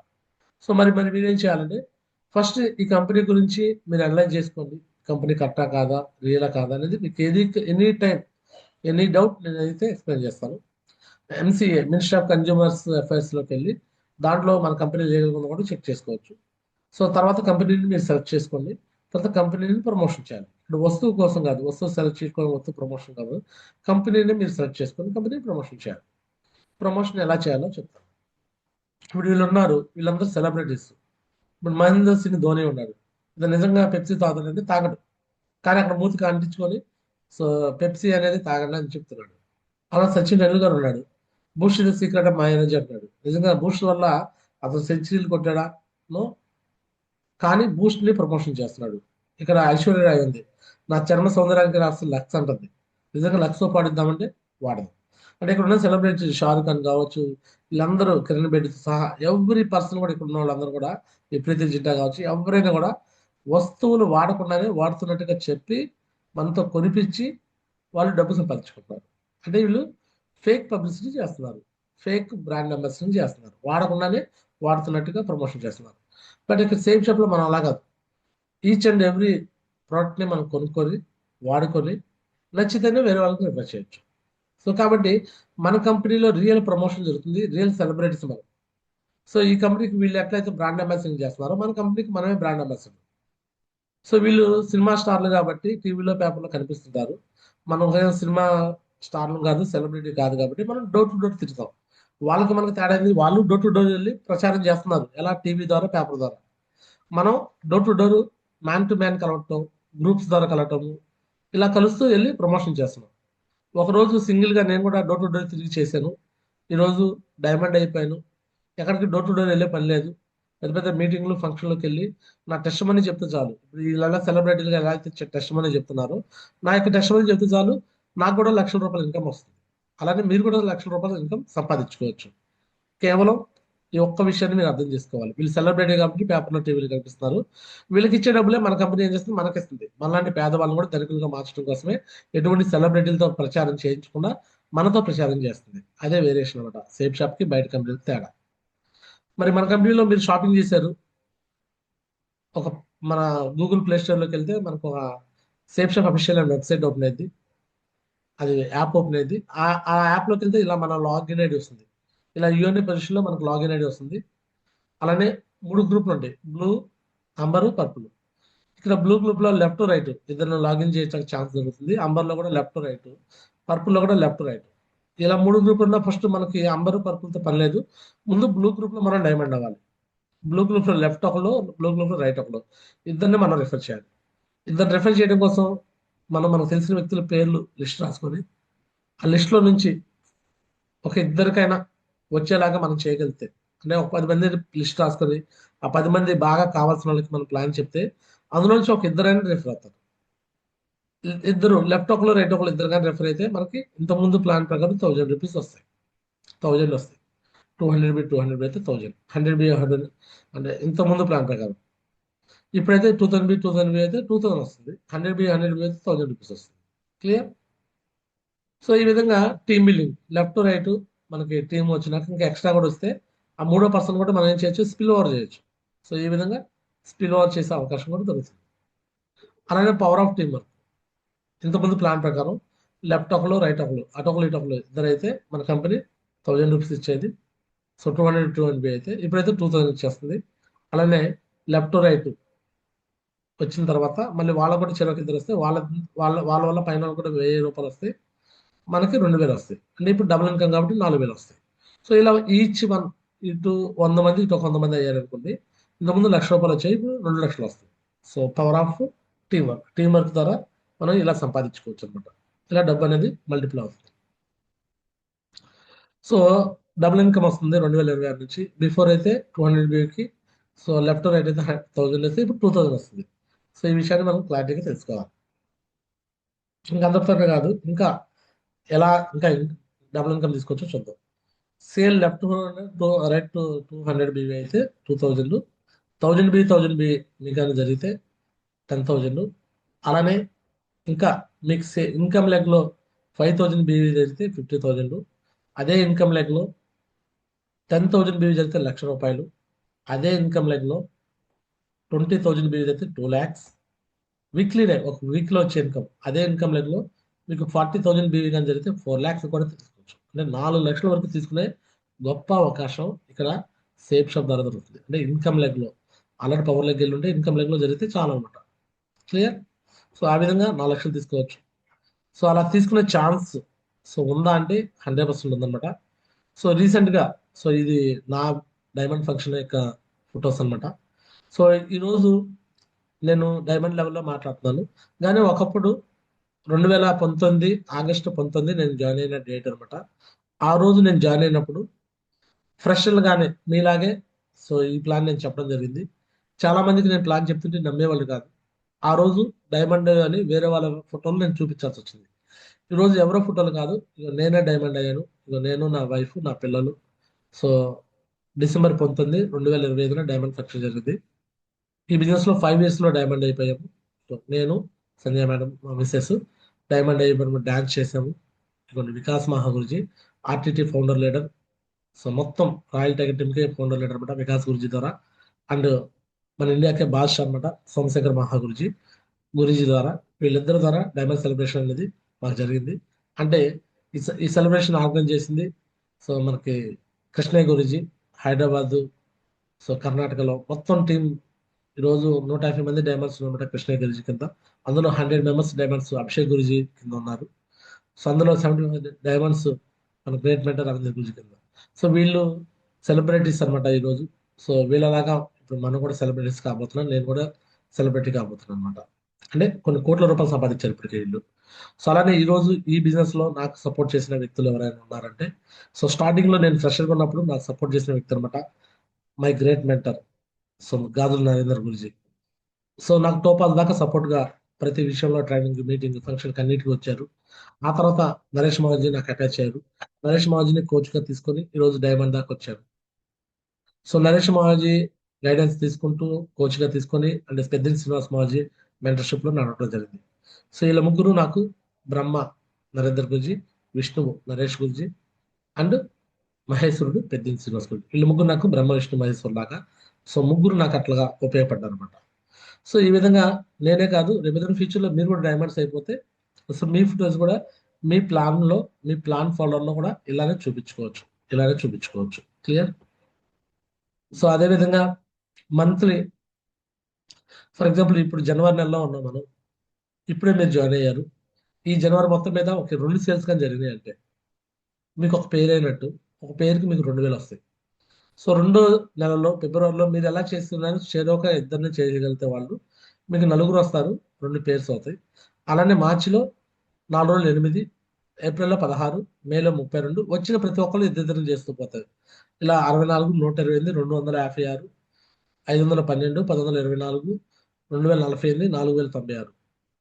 Speaker 1: సో మరి మీరేం చేయాలంటే ఫస్ట్ ఈ కంపెనీ గురించి మీరు అనలైజ్ చేసుకోండి. కంపెనీ కరెక్టా కాదా? రియలా కాదా? అనేది మీకు ఎనీ టైమ్, ఎనీ డౌట్ నేనైతే ఎక్స్‌ప్లెయిన్ చేస్తాను. ఎంసీఏ మినిస్ట్రీ ఆఫ్ కన్స్యూమర్స్ అఫైర్స్‌లోకెళ్ళి దాంట్లో మన కంపెనీ లీగల్‌గా ఉందో కూడా చెక్ చేసుకోవచ్చు. సో తర్వాత కంపెనీని మీరు సెలెక్ట్ చేసుకోండి. తర్వాత కంపెనీని ప్రమోషన్ చేయాలి. ఇప్పుడు వస్తువు కోసం కాదు. వస్తువు సెలెక్ట్ చేసుకోవడం వస్తువు ప్రమోషన్ కాదు. కంపెనీని మీరు సెలెక్ట్ చేసుకొని కంపెనీని ప్రమోషన్ చేయాలి. ప్రమోషన్ ఎలా చేయాలో చెప్తాను. ఇప్పుడు వీళ్ళున్నారు. వీళ్ళందరూ సెలబ్రిటీస్. ఇప్పుడు మహేంద్ర సింగ్ ధోని ఉన్నాడు. ఇతను నిజంగా పెప్సీ తాగుతాడంటే తాగడు. కానీ అక్కడ మూతికి అంటించుకొని సో పెప్సీ అనేది తాగండి అని చెప్తున్నాడు. అలా సచిన్ టెండూల్కర్ ఉన్నాడు. Boost is the secret of my energy అంటాడు. నిజంగా బూస్ట్ వల్ల అతను సెంచరీలు కొట్టాడా? నో. కానీ బూస్ట్ ని ప్రమోషన్ చేస్తున్నాడు. ఇక్కడ ఐశ్వర్య రాయ్ ఉంది, నా చర్మ సౌందర్యానికి రాసిన లక్స్ అంటుంది. నిజంగా లక్స్ తో పాటిద్దామంటే వాడదు. అంటే ఇక్కడ ఉన్న సెలబ్రిటీస్ షారుఖ్ ఖాన్ కావచ్చు, వీళ్ళందరూ కిరణ్ బేడితో సహా ఎవ్రీ పర్సన్ కూడా ఇక్కడ ఉన్న వాళ్ళందరూ కూడా, ఈ ప్రీతి జింటా కావచ్చు, ఎవరైనా కూడా వస్తువులు వాడకుండానే వాడుతున్నట్టుగా చెప్పి మనతో కొనిపించి వాళ్ళు డబ్బు సంపాదించుకుంటున్నారు. అంటే వీళ్ళు ఫేక్ పబ్లిసిటీ చేస్తున్నారు, ఫేక్ బ్రాండ్ అంబాసిడర్ చేస్తున్నారు, వాడకుండానే వాడుతున్నట్టుగా ప్రమోషన్ చేస్తున్నారు. బట్ ఇక్కడ సేమ్ షాప్ లో మనం అలా కాదు. ఈచ్ అండ్ ఎవ్రీ ప్రోడక్ట్ ని మనం కొనుక్కొని వాడుకొని నచ్చితేనే వేరే వాళ్ళకి రిఫర్ చేయొచ్చు. సో కాబట్టి మన కంపెనీలో రియల్ ప్రమోషన్ జరుగుతుంది, రియల్ సెలబ్రిటీస్ మనం. సో ఈ కంపెనీకి వీళ్ళు ఎట్లయితే బ్రాండ్ అంబాసిడర్ చేస్తున్నారో మన కంపెనీకి మనమే బ్రాండ్ అంబాసిడర్. సో వీళ్ళు సినిమా స్టార్లు కాబట్టి టీవీలో పేపర్లో కనిపిస్తుంటారు. మనం ఒక సినిమా స్టార్లు కాదు, సెలబ్రిటీ కాదు కాబట్టి మనం డోర్ టు డోర్ తిరుగుతాం. వాళ్ళకి మనకి తేడా ఏంది? వాళ్ళు డోర్ టు డోర్ వెళ్ళి ప్రచారం చేస్తున్నారు, ఎలా? టీవీ ద్వారా, పేపర్ ద్వారా. మనం door to door, man to man కలవటం, గ్రూప్స్ ద్వారా కలవటము, ఇలా కలుస్తూ వెళ్ళి ప్రమోషన్ చేస్తున్నాం. ఒకరోజు సింగిల్ గా నేను కూడా డోర్ టు డోర్ తిరిగి చేశాను. ఈరోజు డైమండ్ అయిపోయాను. ఎక్కడికి డోర్ టు డోర్ వెళ్ళే పని లేదు. పెద్ద పెద్ద మీటింగ్లు, ఫంక్షన్లకు వెళ్ళి నా టెస్ట్ మనీ చెప్తే చాలు. ఇప్పుడు ఇలా సెలబ్రిటీలుగా ఎలా అయితే టెస్ట్ మనీ చెప్తున్నారు, నా యొక్క టెస్ట్ మనీ చెప్తే చాలు, నాకు కూడా లక్షల రూపాయల ఇన్కమ్ వస్తుంది. అలానే మీరు కూడా లక్షల రూపాయల ఇన్కమ్ సంపాదించుకోవచ్చు. కేవలం ఈ ఒక్క విషయాన్ని మీరు అర్థం చేసుకోవాలి. వీళ్ళు సెలబ్రిటీ కాబట్టి పేపర్లో, టీవీలో కనిపిస్తున్నారు. వీళ్ళకి ఇచ్చే డబ్బులే మన కంపెనీ ఏం చేస్తుంది? మనకిస్తుంది. మనలాంటి పేదవాళ్ళని కూడా ధనికులుగా మార్చడం కోసమే ఎటువంటి సెలబ్రిటీలతో ప్రచారం చేయించకుండా మనతో ప్రచారం చేస్తుంది. అదే వేరియేషన్ అనమాట సేఫ్ షాప్ కి బయట కంపెనీకి తేడా. మరి మన కంపెనీలో మీరు షాపింగ్ చేశారు, ఒక మన గూగుల్ ప్లే స్టోర్ లోకి వెళ్తే మనకు ఒక సేఫ్ షాప్ అఫీషియల్ అనే వెబ్సైట్ ఓపెన్ అయింది, అది యాప్ ఓపెన్ అయింది. ఆ యాప్ లోకి వెళ్తే ఇలా మన లాగిన్ ఐడి వస్తుంది. ఇలా యూఎన్ఏ పొజిషన్ లో మనకు లాగిన్ ఐడి వస్తుంది. అలానే మూడు గ్రూపులు ఉంటాయి, బ్లూ, అంబర్, పర్పుల్. ఇక్కడ బ్లూ గ్రూప్ లో లెఫ్ట్ రైట్ ఇద్దరు లాగిన్ చేయడానికి ఛాన్స్ జరుగుతుంది. అంబర్ లో కూడా లెఫ్ట్ రైట్, పర్పుల్ లో కూడా లెఫ్ట్ రైట్. ఇలా మూడు గ్రూపుల్లో ఫస్ట్ మనకి అంబర్, పర్పుల్ తో పని లేదు. ముందు బ్లూ గ్రూప్ లో మనం డైమండ్ అవ్వాలి. బ్లూ గ్రూప్ లో లెఫ్ట్ ఒకళ్ళు, బ్లూ గ్రూప్ లో రైట్ ఒకళ్ళు, ఇద్దరిని మనం రిఫర్ చేయాలి. ఇద్దరు రిఫర్ చేయడం కోసం మనకు తెలిసిన వ్యక్తుల పేర్లు లిస్ట్ రాసుకొని ఆ లిస్ట్ లో నుంచి ఒక ఇద్దరికైనా వచ్చేలాగా మనం చేయగలిగితే, అంటే ఒక 10 మంది లిస్ట్ రాసుకొని ఆ 10 మంది బాగా కావాల్సిన వాళ్ళకి మనం ప్లాన్ చెప్తే అందులో నుంచి ఒక ఇద్దరైనా రిఫర్ అవుతారు. ఇద్దరు లెఫ్ట్ ఒకరు, రైట్ ఒకరు, ఇద్దరు కానీ రిఫర్ అయితే మనకి ఇంత ముందు ప్లాన్ ప్రకారం 1000 రూపీస్ వస్తాయి, 1000 వస్తాయి. 200 బి 200 అయితే 1000, 100 బి 100, అంటే ఇంత ముందు ప్లాన్ ప్రకారం. ఇప్పుడైతే 2000 బి 2000 బి అయితే 2000 వస్తుంది, 100 బి 100 బి అయితే 1000 రూపీస్ వస్తుంది. క్లియర్? సో ఈ విధంగా టీమ్ బిల్డింగ్, లెఫ్ట్ రైట్ మనకి టీం వచ్చినాక ఇంకా ఎక్స్ట్రా కూడా వస్తే ఆ మూడో పర్సన్ కూడా మనం ఏం చేయొచ్చు? స్పిల్ ఓవర్ చేయొచ్చు. సో ఈ విధంగా స్పిల్ ఓవర్ చేసే అవకాశం కూడా దొరుకుతుంది. అలానే పవర్ ఆఫ్ టీమ్ వర్క్. ఇంతకుముందు ప్లాన్ ప్రకారం లెఫ్ట్ ఒకళ్ళు, రైట్ ఒకళ్ళు, అటు ఒకళ్ళు, ఇటు ఒకళ్ళు ఇద్దరైతే మన కంపెనీ 1000 రూపీస్ ఇచ్చేది. సో 200 అయితే ఇప్పుడైతే 2000 ఇచ్చేస్తుంది. అలానే లెఫ్ట్ రైట్ వచ్చిన తర్వాత మళ్ళీ వాళ్ళకు కూడా చెరొక ఇద్దరు వస్తే వాళ్ళ వాళ్ళ వాళ్ళ వల్ల పైన వాళ్ళకు కూడా 1000 రూపాయలు వస్తాయి, మనకి 2000 వస్తాయి. అంటే ఇప్పుడు డబుల్ ఇన్కమ్ కాబట్టి 4000 వస్తాయి. సో ఇలా ఈచ్ వన్, ఇటు 100 మంది, ఇటు ఒక 100 మంది అయ్యారు అనుకోండి. ఇంతకుముందు లక్ష రూపాయలు వచ్చాయి, ఇప్పుడు 2 లక్షలు వస్తాయి. So power of team work, team work ద్వారా మనం ఇలా సంపాదించుకోవచ్చు అనమాట. ఇలా డబ్బు అనేది మల్టిపుల్ అవుతుంది. సో డబుల్ ఇన్కమ్ వస్తుంది 2026 నుంచి. బిఫోర్ అయితే 200 బీకి, సో లెఫ్ట్ రైట్ అయితే 1000 వస్తే ఇప్పుడు 2000 వస్తుంది. సో ఈ విషయాన్ని మనం క్లారిటీగా తెలుసుకోవాలి. ఇంకా అందరితోనే కాదు, ఇంకా ఎలా ఇంకా డబుల్ ఇన్కమ్ తీసుకోవచ్చో చూద్దాం. Sale left right to 200 BV అయితే 2000, 1000 బి 1000 బి మీకు కానీ జరిగితే 10,000. అలానే ఇంకా మీకు ఇన్కమ్ లెగ్ లో 5000 బీవీ జరిగితే 50,000. అదే ఇన్కమ్ లెగ్ లో 10,000 బీవీ జరిగితే ₹1,00,000. అదే ఇన్కమ్ లెగ్ లో 20,000 బీవీ జరిగితే 2 lakhs. వీక్లీ ఒక వీక్ లో వచ్చే ఇన్కమ్, అదే ఇన్కమ్ లెగ్ లో మీకు 40,000 బీవీ కానీ జరిగితే 4 lakhs కూడా తీసుకోవచ్చు. అంటే 4 లక్షల వరకు తీసుకునే గొప్ప అవకాశం ఇక్కడ సేఫ్ షాప్ ద్వారా దొరుకుతుంది. అంటే ఇన్కమ్ లెగ్ లో ఆల్రెడీ పవర్ లెగ్ వెళ్ళి ఉంటే ఇన్కమ్ లెగ్ లో జరిగితే చాలా అనమాట. క్లియర్? సో ఆ విధంగా 4 లక్షలు తీసుకోవచ్చు. సో అలా తీసుకునే ఛాన్స్ సో ఉందా అంటే 100% ఉందన్నమాట. సో రీసెంట్ గా, సో ఇది నా డైమండ్ ఫంక్షన్ యొక్క ఫొటోస్ అన్నమాట. సో ఈరోజు నేను డైమండ్ లెవెల్లో మాట్లాడుతున్నాను. కానీ ఒకప్పుడు 2019 ఆగస్టు 19 నేను జాయిన్ అయిన డేట్ అనమాట. ఆ రోజు నేను జాయిన్ అయినప్పుడు ఫ్రెషర్లుగానే మీలాగే సో ఈ ప్లాన్ నేను చెప్పడం జరిగింది. చాలా మందికి నేను ప్లాన్ చెప్తుంటే నమ్మేవాళ్ళు కాదు. ఆ రోజు డైమండ్ అని వేరే వాళ్ళ ఫోటోలు నేను చూపించాల్సి వచ్చింది. ఈరోజు ఎవరో ఫోటోలు కాదు, ఇక నేనే డైమండ్ అయ్యాను. ఇక నేను, నా వైఫ్, నా పిల్లలు. సో డిసెంబర్ 19, 2025 డైమండ్ ఫ్యాక్టరీ జరిగింది. ఈ బిజినెస్ లో 5 years లో డైమండ్ అయిపోయాము. సో నేను, సంజయ్ మేడం, మా మిస్సెస్ డైమండ్ అయిపోయి డాన్స్ చేసాము. ఇదిగోండి Vikas Mahaguruji, RTT founder leader. So మొత్తం రాయల్ టైగర్ టీమ్ కి ఫౌండర్ లీడర్ అనమాట వికాస్ గురుజీ ద్వారా. అండ్ మన ఇండియాకే బాద్షా అనమాట సోమశేఖర్ మహాగురుజీ, గురుజీ ద్వారా. వీళ్ళిద్దరి ద్వారా డైమండ్ సెలబ్రేషన్ అనేది మాకు జరిగింది. అంటే ఈ సెలబ్రేషన్ ఆర్గనైజ్ చేసింది సో మనకి కృష్ణయ్య గురుజీ, హైదరాబాద్, సో కర్ణాటకలో మొత్తం టీం. ఈరోజు 150 మంది డైమండ్స్ అనమాట కృష్ణయ్య గురుజీ కింద. అందులో 100 members డైమండ్స్ అభిషేక్ గురుజీ కింద ఉన్నారు. సో అందులో 75 డైమండ్స్ మన గ్రేట్ మెంటర్ రవీంద్ర గురుజీ కింద. సో వీళ్ళు సెలబ్రిటీస్ అనమాట ఈరోజు. సో వీళ్ళలాగా ఇప్పుడు మనం కూడా సెలబ్రిటీస్ కాబోతున్నాం, నేను కూడా సెలబ్రిటీ కాబోతున్నాను అనమాట. అంటే కొన్ని కోట్ల రూపాయలు సంపాదించారు ఇప్పటికే వీళ్ళు. సో అలానే ఈ రోజు ఈ బిజినెస్ లో నాకు సపోర్ట్ చేసిన వ్యక్తులు ఎవరైనా ఉన్నారంటే, సో స్టార్టింగ్ లో నేను ఫ్రెషర్ ఉన్నప్పుడు నాకు సపోర్ట్ చేసిన వ్యక్తి అనమాట my great mentor so Gajula Narender Guruji. So నాకు టోపాల్ దాకా సపోర్ట్ గా ప్రతి విషయంలో ట్రైనింగ్, మీటింగ్, ఫంక్షన్ అన్నిటికీ వచ్చారు. ఆ తర్వాత నరేష్ మహాజీ నాకు అటాచ్ అయ్యారు. నరేష్ మహాజీని కోచ్ గా తీసుకొని ఈ రోజు డైమండ్ దాకా వచ్చారు. సో నరేష్ మహాజీ గైడెన్స్ తీసుకుంటూ కోచ్ గా తీసుకొని అండ్ పెద్దిన శ్రీనివాస్ మహాజీ మెంటర్షిప్ లో నడవడం జరిగింది. సో వీళ్ళ ముగ్గురు నాకు బ్రహ్మ నరేందర్ గురుజీ, విష్ణువు నరేష్ గురుజీ అండ్ మహేశ్వరుడు పెద్దిన శ్రీనివాస్ గురుజీ. వీళ్ళ ముగ్గురు నాకు బ్రహ్మ విష్ణు మహేశ్వరు లాగా. సో ముగ్గురు నాకు అట్లాగా ఉపయోగపడ్డారు అనమాట. సో ఈ విధంగా నేనే కాదు, రేపు ఫ్యూచర్ లో మీరు కూడా డైమండ్స్ అయిపోతే సో మీ ఫుటేజ్ కూడా మీ ప్లాన్ లో, మీ ప్లాన్ ఫాలోవర్ లో కూడా ఇలానే చూపించుకోవచ్చు, ఇలానే చూపించుకోవచ్చు. క్లియర్? సో అదే విధంగా మంత్లీ, ఫర్ ఎగ్జాంపుల్ ఇప్పుడు జనవరి నెలలో ఉన్నాం మనం, ఇప్పుడే మీరు జాయిన్ అయ్యారు. ఈ జనవరి మొత్తం మీద ఒక 2 సేల్స్ కానీ జరిగినాయి అంటే మీకు ఒక పేరు అయినట్టు. ఒక పేరుకి మీకు 2,000 వస్తాయి. సో రెండో నెలలో ఫిబ్రవరిలో మీరు ఎలా చేస్తున్నారు, ఒక ఇద్దరిని చేయగలిగితే వాళ్ళు మీకు నలుగురు వస్తారు, 2 పేర్స్ అవుతాయి. అలానే మార్చిలో 4 రోజులు 8, ఏప్రిల్లో 16, మేలో 32 వచ్చిన ప్రతి ఒక్కరు ఇద్దరిద్దరిని చేస్తూ పోతారు. ఇలా 64, 128, 256, 512, 1124, 2048, 4096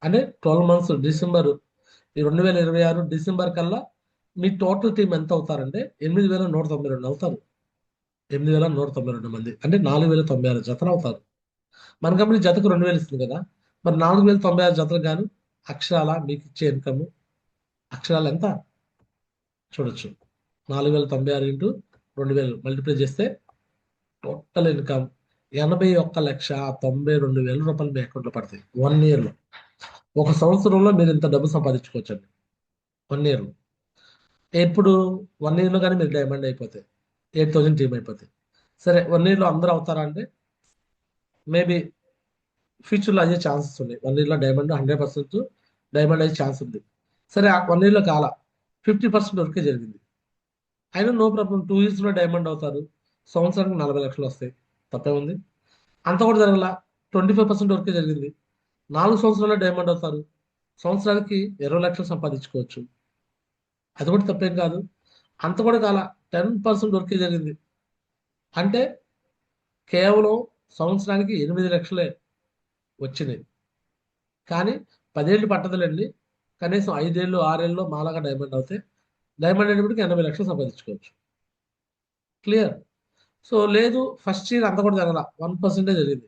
Speaker 1: అంటే 12 months. డిసెంబర్ ఈ 2026 డిసెంబర్ కల్లా మీ టోటల్ టీం ఎంత అవుతారంటే 8,192 అవుతారు. 8,192 మంది అంటే 4,096 జతలు అవుతారు. మన కంపెనీ జతకు 2,000 ఇస్తుంది కదా, మరి 4,096 జతలు గాను అక్షరాల మీకు ఇచ్చే ఇన్కమ్, అక్షరాలు ఎంత చూడొచ్చు. 4,096 ఇంటూ 2,000 మల్టిప్లై చేస్తే టోటల్ ఇన్కమ్ 81,92,000 రూపాయలు మీ అకౌంట్లో పడతాయి 1 year లో. ఒక సంవత్సరంలో మీరు ఇంత డబ్బు సంపాదించుకోవచ్చండి 1 year లో. ఎప్పుడు 1 year లో కానీ మీరు డైమండ్ అయిపోతాయి, 8,000 టీమ్ అయిపోతాయి. సరే 1 year లో అందరూ అవుతారా అంటే మేబీ ఫ్యూచర్లో అయ్యే ఛాన్సెస్ ఉన్నాయి. 1 year లో డైమండ్ 100% డైమండ్ అయ్యే ఛాన్స్ ఉంది. సరే ఆ 1 year లో కాల 50% వరకే జరిగింది. అయినా నో ప్రాబ్లం, 2 years లో డైమండ్ అవుతారు. సంవత్సరానికి 40 లక్షలు వస్తాయి, తప్పే ఉంది. అంత కూడా జరగల, 25% వరకే జరిగింది. 4 సంవత్సరాల్లో డైమండ్ అవుతారు, సంవత్సరానికి 20 లక్షలు సంపాదించుకోవచ్చు, అది కూడా తప్పేం కాదు. అంత కూడా కాల, 10% వరకే జరిగింది. అంటే కేవలం సంవత్సరానికి 8 లక్షలే వచ్చినాయి. కానీ 10 ఏళ్ళు పట్టదులండి, కనీసం 5 ఏళ్ళు 6 ఏళ్ళలో మాలాగా డైమండ్ అవుతాయి. డైమండ్ అనేప్పటికి 80 లక్షలు సంపాదించుకోవచ్చు. క్లియర్? సో లేదు, ఫస్ట్ ఇయర్ అంత కూడా జరగల, 1% జరిగింది.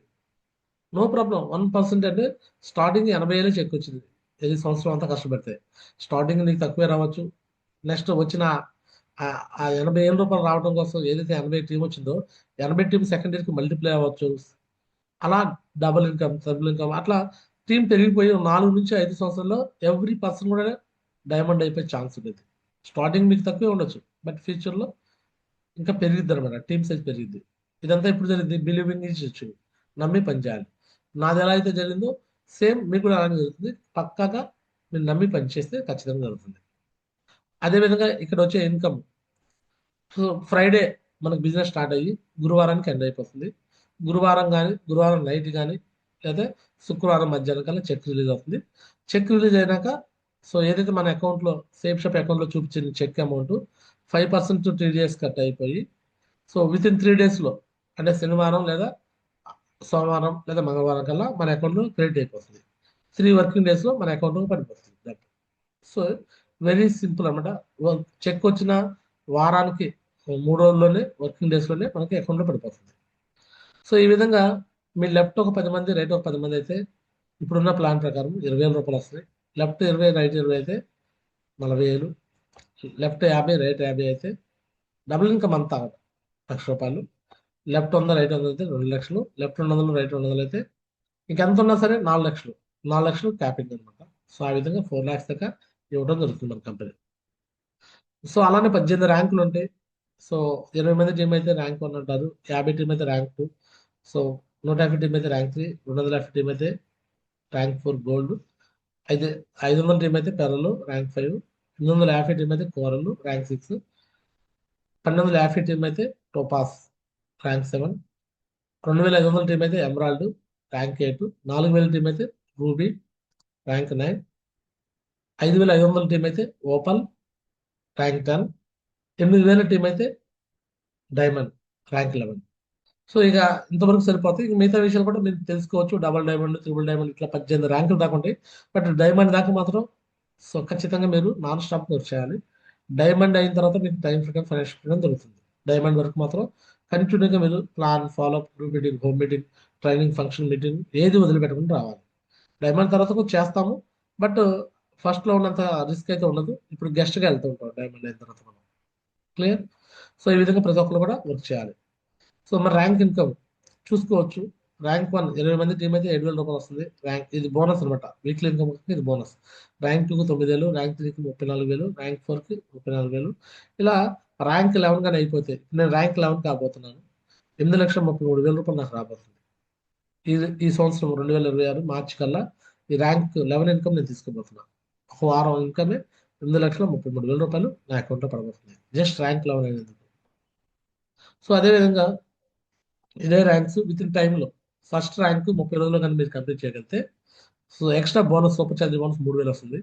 Speaker 1: నో ప్రాబ్లం, 1% అంటే స్టార్టింగ్ 80,000 చెక్ వచ్చింది. ఇది సంవత్సరం అంతా కష్టపడితే స్టార్టింగ్ నీకు తక్కువే రావచ్చు. నెక్స్ట్ వచ్చిన ఆ 80,000 రూపాయలు రావడం కోసం ఏదైతే 80 టీం వచ్చిందో 80 టీం సెకండ్ ఇయర్కి మల్టిప్లై అవ్వచ్చు. అలా డబుల్ ఇన్కమ్, ట్రిపుల్ ఇన్కమ్ అట్లా టీం పెరిగిపోయి 4 నుంచి 5 సంవత్సరాల్లో ఎవ్రీ పర్సన్ కూడా డైమండ్ అయిపోయే ఛాన్స్ ఉండేది. స్టార్టింగ్ మీకు తక్కువే ఉండొచ్చు, బట్ ఫ్యూచర్లో ఇంకా పెరిగిద్ది అనమాట, టీమ్ సైజ్ పెరిగిద్ది. ఇదంతా ఎప్పుడు జరిగింది? బిలీవింగ్ ఈజ్ అచీవింగ్, నమ్మి పనిచేయాలి. నాది ఎలా అయితే జరిగిందో సేమ్ మీకు కూడా అలానే జరుగుతుంది. పక్కాగా మీరు నమ్మి పని చేస్తే ఖచ్చితంగా జరుగుతుంది. అదేవిధంగా ఇక్కడ వచ్చే ఇన్కమ్, సో ఫ్రైడే మనకు బిజినెస్ స్టార్ట్ అయ్యి గురువారానికి ఎండ్ అయిపోతుంది. గురువారం నైట్ కానీ లేదా శుక్రవారం మధ్యాహ్నం కల్లా చెక్ రిలీజ్ అవుతుంది. చెక్ రిలీజ్ అయినాక సో ఏదైతే మన అకౌంట్లో సేఫ్ షాప్ అకౌంట్లో చూపించిన చెక్ అమౌంట్ 5% టీడీఎస్ కట్ అయిపోయి, సో విత్ ఇన్ 3 డేస్లో, అంటే శనివారం లేదా సోమవారం లేదా మంగళవారం కల్లా మన అకౌంట్లో క్రెడిట్ అయిపోతుంది. 3 వర్కింగ్ డేస్లో మన అకౌంట్లో పడిపోతుంది డబ్బు. సో వెరీ సింపుల్ అనమాట. చెక్ వచ్చిన వారానికి 3 రోజుల్లోనే, వర్కింగ్ డేస్లోనే మనకి అకౌంట్లో పడిపోతుంది. సో ఈ విధంగా మీ లెఫ్ట్ ఒక 10 మంది, రైట్ ఒక 10 మంది అయితే ఇప్పుడున్న ప్లాన్ ప్రకారం 20,000 రూపాయలు వస్తాయి. లెఫ్ట్ 20, రైట్ 20 అయితే 40,000. లెఫ్ట్ 50, రైట్ 50 అయితే డబుల్ ఇన్కమ్ అంతా ₹1,00,000. లెఫ్ట్ 100, రైట్ 100 అయితే 2,00,000. లెఫ్ట్ 200, రైట్ 200 అయితే ఇంకెంత ఉన్నా సరే 4,00,000. 4,00,000 క్యాపింగ్ అనమాట. సో ఆ విధంగా 4 lakhs దాకా ఇవ్వడం జరుగుతుంది మన కంపెనీ. సో అలానే 18 ర్యాంకులు ఉంటాయి. సో 20 మంది టీం అయితే ర్యాంక్ 1 అంటారు, 50 టీం అయితే ర్యాంక్ 2, సో 150 టీం అయితే ర్యాంక్ 3, 250 టీం అయితే ర్యాంక్ 4 గోల్డ్, అయితే 500 టీం అయితే పెరలు ర్యాంక్ 5, 850 టీం అయితే కోరలు ర్యాంక్ 6, 1250 టీం అయితే టోపాస్ ర్యాంక్ 7, 2,500 టీం అయితే ఎమరాల్డ్ ర్యాంక్ 8, 4,000 టీం అయితే రూబీ ర్యాంక్ 9, 5,500 టీం అయితే ఓపల్ ర్యాంక్ 10, 8,000 టీం అయితే డైమండ్ ర్యాంక్ 11. సో ఇక ఇంతవరకు సరిపోతాయి. ఇక మిగతా విషయాలు కూడా మీరు తెలుసుకోవచ్చు. డబుల్ డైమండ్, త్రిబుల్ డైమండ్ ఇట్లా 18 ర్యాంకులు దాకా ఉంటాయి. బట్ డైమండ్ దాకా మాత్రం సో ఖచ్చితంగా మీరు నాన్ స్టాప్ వర్క్ చేయాలి. డైమండ్ అయిన తర్వాత మీకు టైం ఫ్రీడమ్, ఫైనాన్షియల్ ఫ్రీడమ్ దొరుకుతుంది. డైమండ్ వరకు మాత్రం కంటిన్యూగా మీరు plan, follow up, group meeting, home meeting, training, function meeting ఏది వదిలిపెట్టుకుని రావాలి. డైమండ్ తర్వాత కూడా చేస్తాము, బట్ ఫస్ట్లో ఉన్నంత రిస్క్ అయితే ఉండదు. ఇప్పుడు గెస్ట్గా వెళ్తూ ఉంటాం డైమండ్ అయిన తర్వాత మనం. క్లియర్. సో ఈ విధంగా ప్రతి ఒక్కరు కూడా వర్క్ చేయాలి. సో మరి ర్యాంక్ ఇన్కమ్ చూసుకోవచ్చు. ర్యాంక్ 1 20 మంది టీం అయితే 7,000 రూపాయలు వస్తుంది. ర్యాంక్ ఇది బోనస్ అనమాట. వీక్లీ ఇన్కమ్ ఇది బోనస్. ర్యాంక్ 2కి 9,000, ర్యాంక్ 3కి 34,000, ర్యాంక్ 4కి 34,000. ఇలా ర్యాంక్ 11 కానీ అయిపోతే, నేను ర్యాంక్ 11 కాబోతున్నాను. 8,33,000 రూపాయలు నాకు రాబోతుంది. ఈ ఈ సంవత్సరం 2026 మార్చి కల్లా ఈ ర్యాంక్ 11 ఇన్కమ్ నేను తీసుకోబోతున్నాను. ఒక వారం ఇన్కమే 8,33,000 రూపాయలు నా అకౌంట్లో పడబోతుంది, జస్ట్ ర్యాంక్ 11 అయినందుకు. సో అదేవిధంగా ఇదే ర్యాంక్స్ విత్ ఇన్ టైంలో ఫస్ట్ ర్యాంక్ 30 రోజుల్లో కానీ మీరు కంప్లీట్ చేయగలిగితే, so extra bonus, super charge bonus 3,000 వస్తుంది.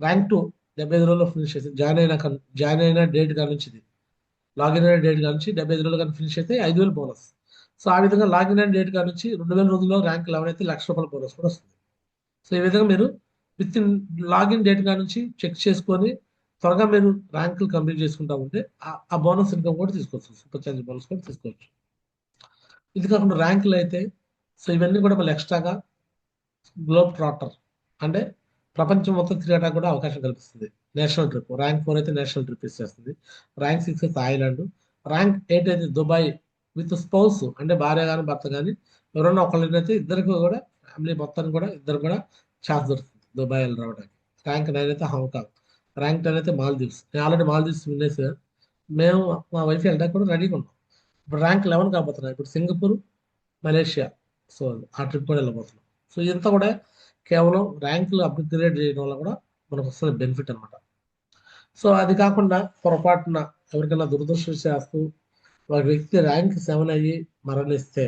Speaker 1: ర్యాంక్ 2 75 రోజుల్లో ఫినిష్ చేసి జాయిన్ అయిన డేట్ కాడ నుంచి, ఇది లాగిన్ అయిన డేట్ కాడ నుంచి 75 రోజులు కానీ ఫినిష్ అయితే 5,000 బోనస్. సో ఆ విధంగా లాగిన్ అయిన డేట్ కాడ నుంచి 2,000 రోజుల్లో ర్యాంక్ 11 అయితే ₹1,00,000 బోనస్ కూడా వస్తుంది. సో ఈ విధంగా మీరు విత్ ఇన్ లాగిన్ డేట్ కాడ నుంచి చెక్ చేసుకొని త్వరగా మీరు ర్యాంకులు కంప్లీట్ చేసుకుంటా ఉంటే ఆ బోనస్ ఇన్కమ్ కూడా తీసుకోవచ్చు, సూపర్ ఛార్జ్ బోనస్ కూడా తీసుకోవచ్చు. ఇది కాకుండా ర్యాంకులు అయితే, సో ఇవన్నీ కూడా మళ్ళీ ఎక్స్ట్రాగా గ్లోబ్ ట్రాటర్, అంటే ప్రపంచం మొత్తం తిరగడానికి కూడా అవకాశం కల్పిస్తుంది. నేషనల్ ట్రిప్ ర్యాంక్ 4 అయితే నేషనల్ ట్రిప్ ఇచ్చేస్తుంది. ర్యాంక్ 6 అయితే థాయిలాండ్, ర్యాంక్ 8 అయితే దుబాయ్ విత్ స్పౌస్, అంటే భార్య కానీ భర్త కానీ ఎవరైనా ఒకళ్ళైతే ఇద్దరికి కూడా, ఫ్యామిలీ మొత్తానికి కూడా ఇద్దరు కూడా ఛాన్స్ దొరుకుతుంది దుబాయ్ వెళ్ళి రావడానికి. ర్యాంక్ 9 అయితే హాంకాంగ్, ర్యాంక్ 10 అయితే మాల్దీవ్స్. నేను ఆల్రెడీ మాల్దీవ్స్ వినేసి మేము మా వైఫ్ వెళ్ళడానికి కూడా రెడీగా ఉన్నాం. ఇప్పుడు ర్యాంక్ 11 కాబోతున్నాయి. ఇప్పుడు సింగపూర్, మలేషియా, సో ఆ ట్రిప్ కూడా వెళ్ళబోతున్నాం. సో ఇదంతా కూడా కేవలం ర్యాంకులు అప్గ్రేడ్ చేయడం వల్ల కూడా మనకు వస్తున్న బెనిఫిట్ అనమాట. సో అది కాకుండా పొరపాటున ఎవరికైనా దురదృష్టవశాత్తు ఒక వ్యక్తి ర్యాంక్ 7 అయ్యి మరణిస్తే,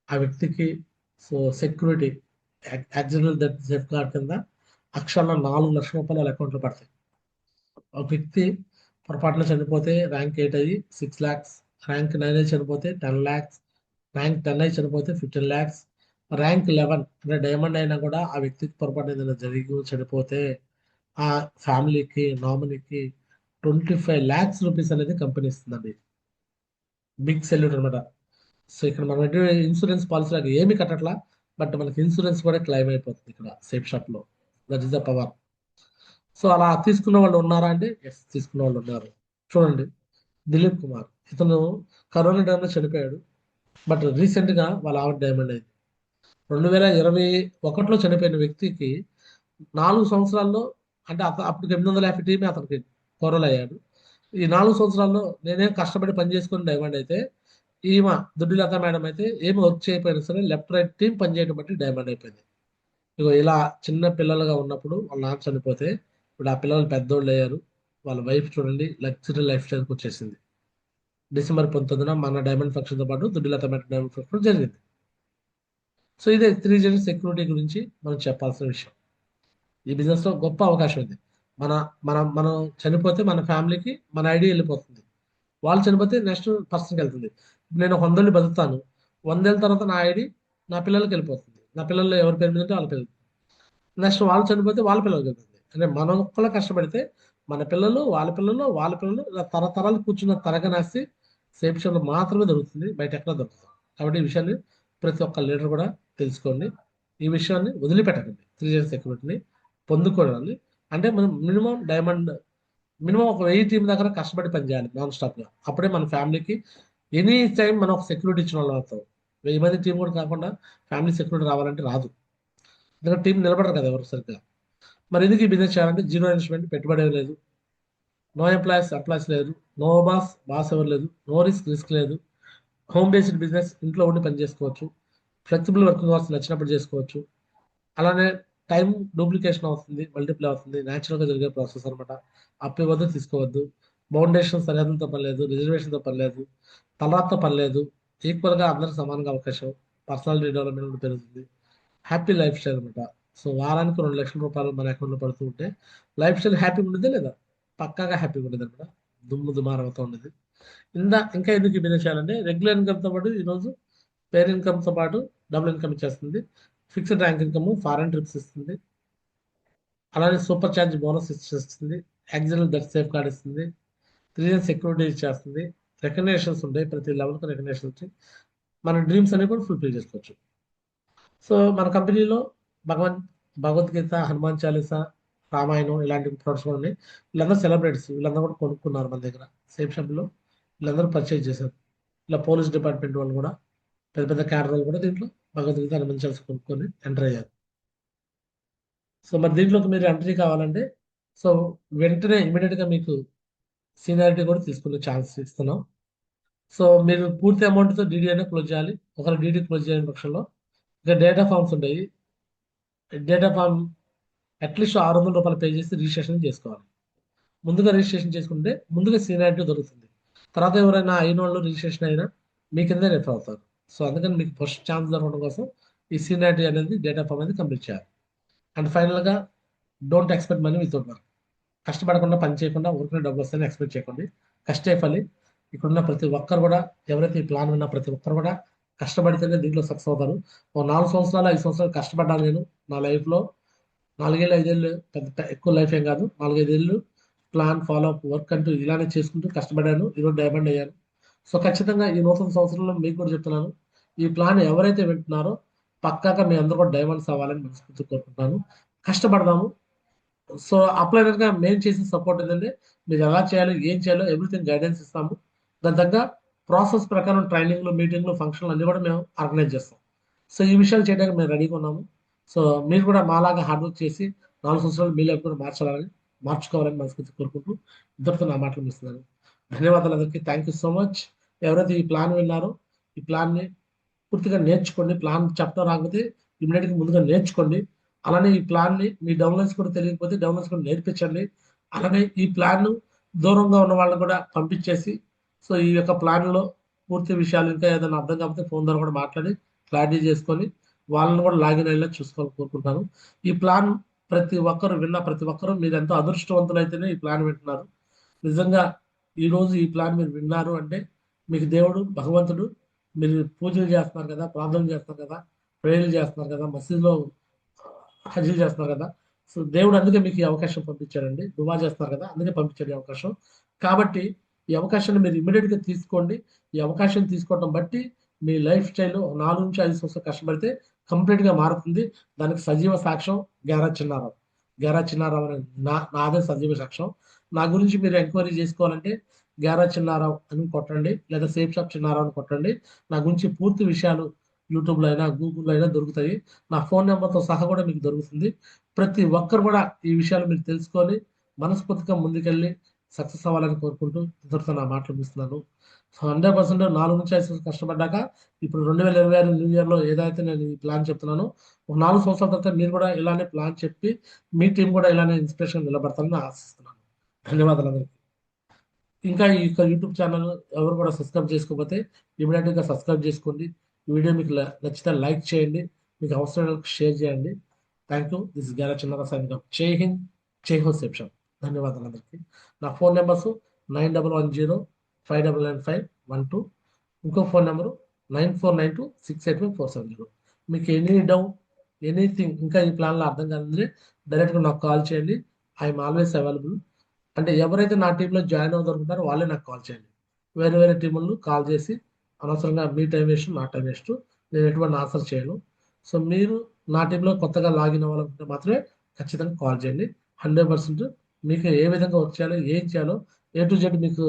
Speaker 1: ఆ వ్యక్తికి so security, accidental death safeguard కింద అక్షరాల ₹4,00,000 వాళ్ళ అకౌంట్లో పడతాయి. ఒక వ్యక్తి పొరపాటున చనిపోతే ర్యాంక్ 8 అయ్యి 6 lakhs, ర్యాంక్ 9 అయ్యి చనిపోతే 10 lakhs, ర్యాంక్ 10 అయ్యి చనిపోతే 15 lakhs, ర్యాంక్ 11 అంటే డైమండ్ అయినా కూడా ఆ వ్యక్తికి పొరపాటు ఏదైనా జరిగి చనిపోతే ఆ ఫ్యామిలీకి, నామినీకి 25 lakhs రూపీస్ అనేది కంపెనీ ఇస్తుందండి. బిగ్ సెల్యూట్ అనమాట. సో ఇక్కడ మనం ఇన్సూరెన్స్ పాలసీ లాగా ఏమి కట్టట్లా, బట్ మనకి ఇన్సూరెన్స్ కూడా క్లెయిమ్ అయిపోతుంది ఇక్కడ సేఫ్ షాప్ లో. That is the power. So అలా తీసుకున్న వాళ్ళు ఉన్నారా అంటే ఎస్, తీసుకున్న వాళ్ళు ఉన్నారు. చూడండి, దిలీప్ కుమార్, ఇతను కరోనా టైంలో చనిపోయాడు, బట్ రీసెంట్ గా వాళ్ళ ఆవిడ డైమండ్ అయింది. 2021లో చనిపోయిన వ్యక్తికి 4 సంవత్సరాల్లో, అంటే అప్పటికి 850 టీమే అతనికి కొరలు అయ్యాడు. ఈ 4 సంవత్సరాల్లో నేనేం కష్టపడి పని చేసుకుని డైమండ్ అయితే, ఈమె దుడ్డిలత మేడం అయితే ఏమి వర్క్ చేయకపోయినా సరే లెఫ్ట్ రైట్ టీం పనిచేయడం బట్టి డైమండ్ అయిపోయింది. ఇగో ఇలా చిన్న పిల్లలుగా ఉన్నప్పుడు వాళ్ళ నాన్న చనిపోతే ఇప్పుడు ఆ పిల్లలు పెద్దోళ్ళు అయ్యారు. వాళ్ళ వైఫ్ చూడండి లగ్జరీ లైఫ్ స్టైల్కి వచ్చేసింది. డిసెంబర్ 19న మన డైమండ్ ఫంక్షన్తో పాటు దుడ్డిలత మేడం డైమండ్ ఫంక్షన్ జరిగింది. సో ఇదే 3 జెన్ సెక్యూరిటీ గురించి మనం చెప్పాల్సిన విషయం. ఈ బిజినెస్ లో గొప్ప అవకాశం ఉంది. మన మనం చనిపోతే మన ఫ్యామిలీకి మన ఐడి వెళ్ళిపోతుంది. వాళ్ళు చనిపోతే నెక్స్ట్ పర్సన్కి వెళ్తుంది. ఇప్పుడు నేను 100 ఏళ్ళు బతుకుతాను. 100 ఏళ్ళ తర్వాత నా ఐడి నా పిల్లలకి వెళ్ళిపోతుంది. నా పిల్లలు ఎవరి పేరు మీద ఉంటే వాళ్ళ పిల్లలు. నెక్స్ట్ వాళ్ళు చనిపోతే వాళ్ళ పిల్లలకి వెళ్తుంది. అంటే మనం ఒక్కళ్ళ కష్టపడితే మన పిల్లలు, వాళ్ళ పిల్లలు, వాళ్ళ పిల్లలు ఇలా తరతరాలు కూర్చున్న తరగనాస్తి సేఫ్ షోలో మాత్రమే దొరుకుతుంది. బయట ఎక్కడ దొరుకుతుంది. కాబట్టి ఈ విషయాన్ని ప్రతి ఒక్క లీడర్ కూడా తెలుసుకోండి. ఈ విషయాన్ని వదిలిపెట్టకండి. 3 ఇయర్స్ సెక్యూరిటీని పొందుకోవాలి. అంటే మనం మినిమం డైమండ్ మినిమం ఒక 1000 టీం దగ్గర కష్టపడి పనిచేయాలి నాన్ స్టాప్ గా. అప్పుడే మన ఫ్యామిలీకి ఎనీ టైం మనం ఒక సెక్యూరిటీ ఇచ్చిన వాళ్ళు అవుతాం. 1000 మంది టీం కూడా కాకుండా ఫ్యామిలీ సెక్యూరిటీ రావాలంటే రాదు. ఎందుకంటే టీం నిలబడరు కదా ఎవరు సరిగ్గా. మరి ఎందుకు ఈ బిజినెస్ చేయాలంటే జీరో ఇన్వెస్ట్మెంట్, పెట్టుబడి లేదు, నో ఎంప్లాయీస్ లేదు, నో బాస్ ఎవరు లేదు, నో రిస్క్ లేదు, హోమ్ బేస్డ్ బిజినెస్, ఇంట్లో ఉండి పని చేసుకోవచ్చు, ఫ్లెక్సిబుల్ వర్కింగ్ అవర్స్ నచ్చినప్పుడు చేసుకోవచ్చు. అలానే టైం డూప్లికేషన్ అవుతుంది, మల్టిప్లై అవుతుంది, న్యాచురల్గా జరిగే ప్రాసెస్ అనమాట. అప్పు ఇవ్వద్దు, తీసుకోవద్దు, బౌండేషన్ సరిహద్దులతో పని లేదు, రిజర్వేషన్తో పని లేదు, తలరాతతో పని లేదు, ఈక్వల్గా అందరికి సమానంగా అవకాశం, పర్సనాలిటీ డెవలప్మెంట్ కూడా పెరుగుతుంది, హ్యాపీ లైఫ్ స్టైల్ అనమాట. సో వారానికి 2 లక్షల రూపాయలు మన అకౌంట్లో పడుతూ ఉంటే లైఫ్ స్టైల్ హ్యాపీగా ఉండేదే లేదా? పక్కాగా హ్యాపీగా ఉండేది అనమాట. దుమారం అవుతూ ఉండేది. ఇంకా ఎందుకు ఈ బిజినెస్ చేయాలంటే రెగ్యులర్ ఇన్కమ్తో పాటు ఈరోజు పేర్ ఇన్కమ్తో పాటు డబుల్ ఇన్కమ్ ఇచ్చేస్తుంది. Fixed rank income, foreign trips ఇస్తుంది, అలానే సూపర్ ఛార్జ్ బోనస్ ఇచ్చేస్తుంది, యాక్సిడెంట్ డెత్ సేఫ్ కార్డ్ ఇస్తుంది, 3 ఇయర్స్ సెక్యూరిటీ ఇచ్చేస్తుంది, రికగ్నేషన్స్ ఉంటాయి, ప్రతి లెవెల్కి రికగ్నేషన్ వచ్చి మన డ్రీమ్స్ అనేవి కూడా ఫుల్ఫిల్ చేసుకోవచ్చు. సో మన కంపెనీలో భగవన్ భగవద్గీత, హనుమాన్ చాలీసా, రామాయణం ఇలాంటి ప్రొడక్ట్స్ కూడా ఉన్నాయి. వీళ్ళందరూ సెలబ్రిటీస్, వీళ్ళందరూ కూడా కొనుక్కున్నారు మన దగ్గర సేఫ్ షాప్లో. వీళ్ళందరూ పర్చేజ్ చేశారు. ఇలా పోలీస్ డిపార్ట్మెంట్ వాళ్ళు కూడా, పెద్ద పెద్ద క్యాడర్ వాళ్ళు కూడా దీంట్లో భగవద్గీత, హనుమాన్ చాలీసా కొనుక్కొని ఎంటర్ అయ్యారు. సో మరి దీంట్లోకి మీరు ఎంట్రీ కావాలంటే సో వెంటనే ఇమీడియట్గా మీకు సీనియారిటీ కూడా తీసుకునే ఛాన్స్ ఇస్తున్నాం. సో మీరు పూర్తి అమౌంట్తో డీడీ అయినా క్లోజ్ చేయాలి. ఒకవేళ డీడీ క్లోజ్ చేయని పక్షంలో ఇంకా డేటా ఫామ్స్ ఉంటాయి. డేటా ఫామ్ అట్లీస్ట్ 600 రూపాయలు పే చేసి రిజిస్ట్రేషన్ చేసుకోవాలి. ముందుగా రిజిస్ట్రేషన్ చేసుకుంటే ముందుగా సీనియారిటీ దొరుకుతుంది. తర్వాత ఎవరైనా అయిన వాళ్ళు రిజిస్ట్రేషన్ అయినా మీ కిందే రెఫర్ అవుతారు. సో అందుకని మీకు ఫస్ట్ ఛాన్స్ దొరకడం కోసం ఈ సీనియారిటీ అనేది డేటా ఫామ్ అనేది కంప్లీట్ చేయాలి. అండ్ ఫైనల్గా don't expect money without work. కష్టపడకుండా పని చేయకుండా ఊరికే డబ్బులు వస్తాయని ఎక్స్పెక్ట్ చేయకండి. కష్టే ఫలి. ఇక్కడున్న ప్రతి ఒక్కరు కూడా, ఎవరైతే ఈ ప్లాన్ విన్న ప్రతి ఒక్కరు కూడా కష్టపడితేనే దీంట్లో సక్సెస్ అవుతారు. ఓ 4 సంవత్సరాలు 5 సంవత్సరాలు కష్టపడ్డాను నేను నా లైఫ్లో. 4 ఏళ్ళు 5 ఏళ్ళు పెద్ద ఎక్కువ లైఫ్ ఏం కాదు. 4 5 ఏళ్ళు ప్లాన్ ఫాలో అప్ వర్క్ అంటూ ఇలానే చేసుకుంటూ కష్టపడ్డాను. ఈరోజు డైమండ్ అయ్యాను. సో ఖచ్చితంగా ఈ నూతన సంవత్సరంలో మీకు కూడా చెప్తున్నాను, ఈ ప్లాన్ ఎవరైతే వింటున్నారో పక్కాగా మీ అందరూ కూడా డైమండ్స్ అవ్వాలని మనస్ఫూర్తి కోరుకుంటున్నాను. కష్టపడదాము. సో అప్లైనర్గా మేము చేసిన సపోర్ట్ ఏంటంటే మీరు ఎలా చేయాలో, ఏం చేయాలో ఎవ్రీథింగ్ గైడెన్స్ ఇస్తాము. దాని తగ్గ ప్రాసెస్ ప్రకారం ట్రైనింగ్లు, మీటింగ్లు, ఫంక్షన్లు అన్నీ కూడా మేము ఆర్గనైజ్ చేస్తాం. సో ఈ విషయాలు చేయడానికి మేము రెడీగా ఉన్నాము. సో మీరు కూడా మాలాగా హార్డ్ వర్క్ చేసి 4 సంవత్సరాలు మీ లైఫ్ కూడా మార్చుకోవాలని మనస్ఫూర్తి కోరుకుంటూ ఇద్దరితో నా మాటలు ముగిస్తున్నాను. ధన్యవాదాలు అందరికీ. Thank you so much. ఎవరైతే ఈ ప్లాన్ విన్నారో ఈ ప్లాన్ని పూర్తిగా నేర్చుకోండి. ప్లాన్ చెప్పడం రాకపోతే ఇమీడియట్గా ముందుగా నేర్చుకోండి. అలానే ఈ ప్లాన్ని మీ డౌన్లైన్స్ కూడా తెలియకపోతే డౌన్లైన్స్ కూడా నేర్పించండి. అలానే ఈ ప్లాన్ దూరంగా ఉన్న వాళ్ళని కూడా పంపించేసి సో ఈ యొక్క ప్లాన్లో పూర్తి విషయాలు ఇంకా ఏదైనా అర్థం కాకపోతే ఫోన్ ద్వారా కూడా మాట్లాడి క్లారిటీ చేసుకొని వాళ్ళని కూడా లాగిన్ అయ్యేలా చూసుకోవాలని కోరుకుంటాను. ఈ ప్లాన్ ప్రతి ఒక్కరు విన్న ప్రతి ఒక్కరు మీరు ఎంతో అదృష్టవంతులైతేనే ఈ ప్లాన్ వింటున్నారు. నిజంగా ఈరోజు ఈ ప్లాన్ మీరు విన్నారు అంటే మీకు దేవుడు, భగవంతుడు, మీరు పూజలు చేస్తున్నారు కదా, ప్రార్థనలు చేస్తున్నారు కదా, ప్రేయర్లు చేస్తున్నారు కదా, మసీదులో హజ్జీలు చేస్తున్నారు కదా. సో దేవుడు అందుకే మీకు ఈ అవకాశం పంపించాడండి. దువా చేస్తున్నారు కదా, అందుకే పంపించాడు ఈ అవకాశం. కాబట్టి ఈ అవకాశాన్ని మీరు ఇమీడియట్గా తీసుకోండి. ఈ అవకాశం తీసుకోవడం బట్టి మీ లైఫ్ స్టైల్ 4 నుంచి 5 సంవత్సరాలు కష్టపడితే కంప్లీట్గా మారుతుంది. దానికి సజీవ సాక్ష్యం గ్యారా చిన్నారావు. గ్యారా చిన్నారావు అనే నాదే సజీవ సాక్ష్యం. నా గురించి మీరు ఎంక్వైరీ చేసుకోవాలంటే గ్యారా చిన్నారావు అని కొట్టండి, లేదా సేఫ్ షాప్ చిన్నారావు అని కొట్టండి. నా గురించి పూర్తి విషయాలు యూట్యూబ్లో అయినా గూగుల్లో అయినా దొరుకుతాయి. నా ఫోన్ నెంబర్తో సహా కూడా మీకు దొరుకుతుంది. ప్రతి ఒక్కరు కూడా ఈ విషయాలు మీరు తెలుసుకొని మనస్ఫూర్తిగా ముందుకెళ్ళి సక్సెస్ అవ్వాలని కోరుకుంటూ ఇద్దరితో నా మాటలు ముగిస్తున్నాను. సో 100% 4 నుంచి 5 సంవత్సరాలు కష్టపడ్డాక ఇప్పుడు 2026 న్యూ ఇయర్లో ఏదైతే నేను ఈ ప్లాన్ చెప్తున్నానో ఒక 4 సంవత్సరాల తర్వాత మీరు కూడా ఇలానే ప్లాన్ చెప్పి మీ టీం కూడా ఇలానే ఇన్స్పిరేషన్ నిలబడతారని ఆశిస్తున్నాను. ధన్యవాదాలు అందరికీ. ఇంకా ఈ యొక్క యూట్యూబ్ ఛానల్ ఎవరు కూడా సబ్స్క్రైబ్ చేసుకోకపోతే ఇమీడియట్గా సబ్స్క్రైబ్ చేసుకోండి. ఈ వీడియో మీకు నచ్చితే లైక్ చేయండి, మీకు అవసరమైన షేర్ చేయండి. Thank you. దిస్ గ్యారా చిన్నరా సైనింగ్ ఆఫ్. జై హింద్, జై హో సేఫ్ షాప్. ధన్యవాదాలు అందరికీ. నా ఫోన్ నెంబర్స్ 9110 599512. ఇంకో ఫోన్ నెంబరు 9492685470. మీకు ఎనీ డౌట్, ఎనీథింగ్ ఇంకా ఈ ప్లాన్లో అర్థం కాదంటే డైరెక్ట్గా నాకు కాల్ చేయండి. I'm always available. అంటే ఎవరైతే నా టీంలో జాయిన్ అవుతారో వాళ్ళే నాకు కాల్ చేయండి. వేరే వేరే టీములు కాల్ చేసి అనవసరంగా మీ టైం వేస్ట్, నా టైం వేస్ట్, నేను ఎటువంటి ఆన్సర్ చేయను. సో మీరు నా టీంలో కొత్తగా లాగిన్ అవ్వాలనుకుంటే మాత్రమే ఖచ్చితంగా కాల్ చేయండి. 100% మీకు ఏ విధంగా వర్క్ చేయాలో, ఏం చేయాలో A to Z మీకు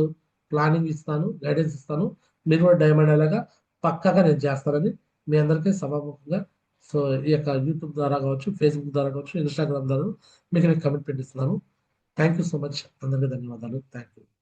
Speaker 1: ప్లానింగ్ ఇస్తాను, గైడెన్స్ ఇస్తాను. మీరు కూడా డైమండ్ అలాగా పక్కాగా నేను చేస్తానని మీ అందరికీ సభాముఖంగా, సో ఈ యొక్క యూట్యూబ్ ద్వారా కావచ్చు, ఫేస్బుక్ ద్వారా కావచ్చు, ఇన్స్టాగ్రామ్ ద్వారా మీకు నేను కమిట్మెంట్ ఇస్తున్నాను. Thank you so much. అందరికీ ధన్యవాదాలు. Thank you.